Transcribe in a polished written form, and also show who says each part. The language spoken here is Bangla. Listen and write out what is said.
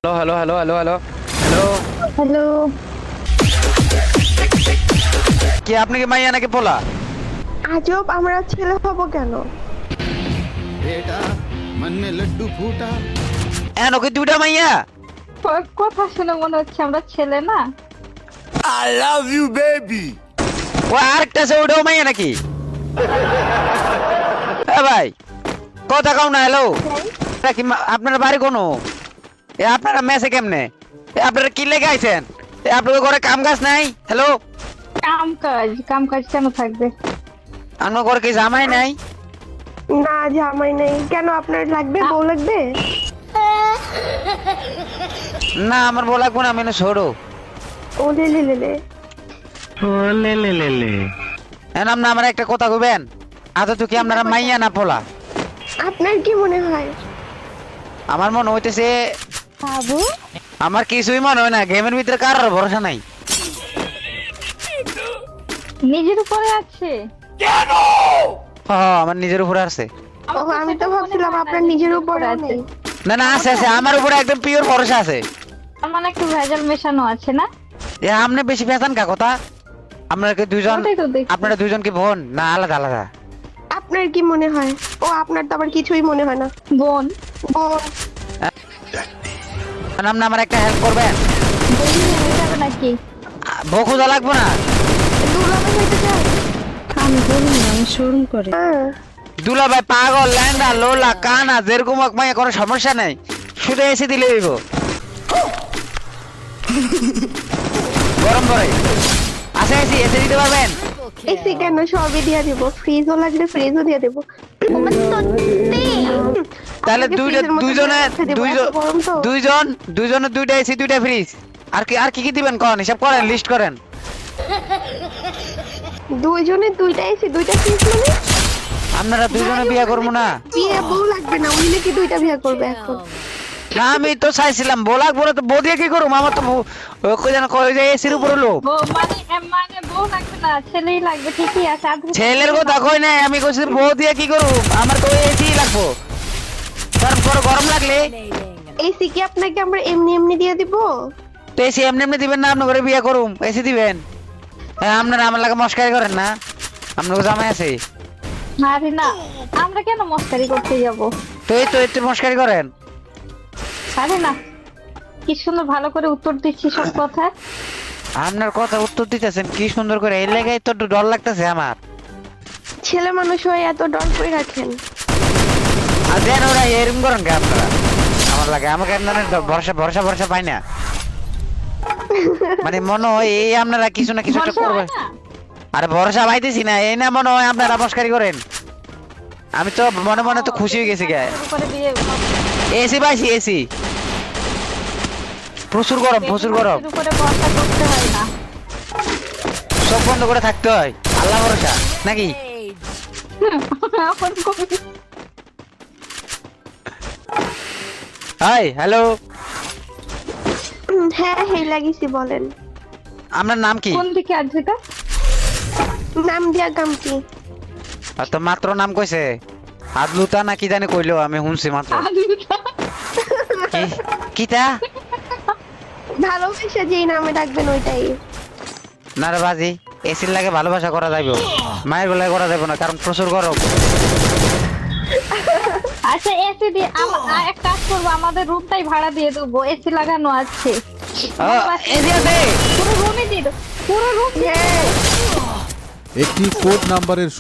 Speaker 1: Hello hello hello hello hello
Speaker 2: hello.
Speaker 1: কি আপনি কি মাইয়া নাকি পোলা?
Speaker 2: আজব, আমরা ছেলে হব কেন?
Speaker 3: बेटा मन में लड्डू फूटा।
Speaker 1: এন কি দুইটা মাইয়া?
Speaker 4: কথা শুনে মনে হচ্ছে আমরা ছেলে না।
Speaker 3: I love you baby।
Speaker 1: ও আরেকটা আছে, ওটাও মাইয়া নাকি? এ ভাই কথা কও না। হ্যালো কি আপনার বাড়ি কোনো? এ আপনারা মেসে কেমনে? এ আপনারা কি লেগে আইছেন? এ আপনাদের ঘরে কাম কাজ নাই? হ্যালো
Speaker 4: কাম কাজ কেন থাকবে?
Speaker 1: আপনার ঘরে কি জামাই নাই?
Speaker 2: না, জামাই নেই কেন? আপনার লাগবে? বউ লাগবে?
Speaker 1: না আমার বলা কোন আমি না ছোড়ো।
Speaker 2: ও লে লে লে লে।
Speaker 1: এখন আপনি আমার একটা কথা কইবেন, আদৌ কি আপনারা মাইয়া না পোলা?
Speaker 2: আপনার কি মনে হয়?
Speaker 1: আমার মনে হইতেছে,
Speaker 4: বাবু
Speaker 1: আমার কিছুই মনে হয় না। গেমের ভিতরে কারোর ভরসা নাই।
Speaker 4: নিজের উপরে আছে।
Speaker 1: আমার নিজের উপরে আছে।
Speaker 2: ও, আমি তো ভাবছিলাম আপনার নিজের উপর আছে।
Speaker 1: না না আছে আছে, আমার উপরে একদম পিওর ভরসা আছে।
Speaker 4: তার মানে একটু ভেজাল মেশানো আছে না?
Speaker 1: এ আপনি বেশি পেছান কা কথা? আপনারা কি দুইজন?
Speaker 4: ওটাই তো দেখছি।
Speaker 1: আপনারা দুইজন কি বোন না আলাদা আলাদা?
Speaker 2: আপনার কি মনে হয়? ও, আপনার তো আবার কিছুই মনে হয় না।
Speaker 4: বোন।
Speaker 2: বোন?
Speaker 1: আপনি আমার একটা হেল্প করবেন?
Speaker 4: বোন হয়ে যাবে নাকি?
Speaker 1: বউ খোঁজা লাগবো না?
Speaker 2: দুলাভাই হইতে চাই?
Speaker 5: আমি বলি না, আমি শোরুম করে।
Speaker 2: হ্যাঁ।
Speaker 1: দুলা ভাই পাগল ল্যাংড়া লোলা কানা যেরকম হোক মাইয়া কোনো সমস্যা নেই, শুধু এসে দিলে হইব। গরম করে আছে এসি, এসে দিতে পারবেন?
Speaker 2: এসি কেন? সবই দিয়ে দিব। ফ্রিজও লাগলে ফ্রিজও দিয়ে দেব।
Speaker 1: তাহলে
Speaker 2: আপনাকে
Speaker 1: দুইটা
Speaker 2: ফ্রিজের মধ্যে
Speaker 1: দুইজনে
Speaker 2: রেখে দেব,
Speaker 1: দুইজন
Speaker 2: এত গরম তো।
Speaker 1: দুইজনে দুইটা এসি দুইটা ফ্রিজ। আর কি কি দিবেন কোন হিসাব করেন, লিস্ট করেন।
Speaker 2: দুইজনে দুইটা এসি দুইটা ফ্রিজ মানে?
Speaker 1: আপনারা দুইজনে বিয়ে করবো না?
Speaker 2: বিয়ে বউ লাগবে না, উনি নাকি দুইটা বিয়ে করবে এখন?
Speaker 1: না আমি তো চাইছিলাম বলাক বলে তো বউ দিয়ে কি করুম? আমার তো কই যেন কই যে এসির উপরে লোক।
Speaker 4: মানে বউ লাগবে না, ছেলেই লাগবে। ঠিকই আছে।
Speaker 1: ছেলের কথা কই নাই, আমি কইছি বউ দিয়ে কি করুম? আমার তো এসি লাগবো, কারণ বড় গরম লাগলে।
Speaker 2: এসি কি আপনাকে আমরা এমনি এমনি দিয়ে দিব?
Speaker 1: তো এসি এমনি এমনি দিবেন না? আপনার ঘরে বিয়ে করুম এসি দিবেন? হ্যাঁ আপনারা আমার লাগে মস্কারি করেন না? আপনার জামাই আছে?
Speaker 4: আরে না, আমরা কেন মস্কারি করতে যাব?
Speaker 1: তো এই তো একটু মস্কারি করেন।
Speaker 4: আরে না, কি সুন্দর ভালো করে উত্তর দিচ্ছি সব কথা।
Speaker 1: আপনার কথা উত্তর দিতেছেন কি সুন্দর করে, এই লেগে তো একটু ডর লাগতেছে আমার।
Speaker 2: ছেলে মানুষ হয়ে এত ডর করে রাখেন?
Speaker 1: আর দেন ওরা এরকম করেন কে আপনারা? আমার লাগে আমাকে আপনারা ভরসা ভরসা ভরসা পাই না। মানে মনে হয় এই আপনারা কিছু না কিছু একটা
Speaker 4: ভরসা
Speaker 1: করবেন।
Speaker 4: হয় না?
Speaker 1: আরে ভরসা পাইতেছি না, এই না মনে হয় আপনারা মস্কারি করেন। আমি তো মনে মনে তো খুশি হয়ে গেছি গে।
Speaker 4: শুরু করে বিয়ে
Speaker 1: এসি পাইছি এসি। প্রচুর গরম প্রচুর গরম,
Speaker 4: শুরু করে ভরসা করতে হয় না।
Speaker 1: সব বন্ধ করে থাকতে হয়, আল্লাহ ভরসা নাকি?
Speaker 4: এখন কবি-
Speaker 1: হাই হ্যালো,
Speaker 2: হ্যাঁ হ্যাঁ লাগিয়েছি, বলেন।
Speaker 1: আপনার নাম কি?
Speaker 4: কোন দিকে আছে এটা?
Speaker 2: নাম দিয়া কাম কি?
Speaker 1: আর তো মাত্র নাম কইছে আদলুতা না কি জানি কইলো, আমি শুনছি মাত্র। কিতা?
Speaker 2: ভালোবেসে যেই নামে ডাকবেন ওইটাই।
Speaker 1: না রে বাজি, এসির লাগে ভালোবাসা করা যাইব, মায়ের বেলায় করা যাইব না, কারণ প্রচুর গরম।
Speaker 4: আচ্ছা এসি দিয়ে এক কাজ করবো, আমাদের রুমটাই ভাড়া দিয়ে দেবো, এসি লাগানো আছে।
Speaker 1: এসি আছে?
Speaker 4: পুরো রুমই দিয়ে দেবো, পুরো রুম।
Speaker 3: একটি কোড নাম্বারের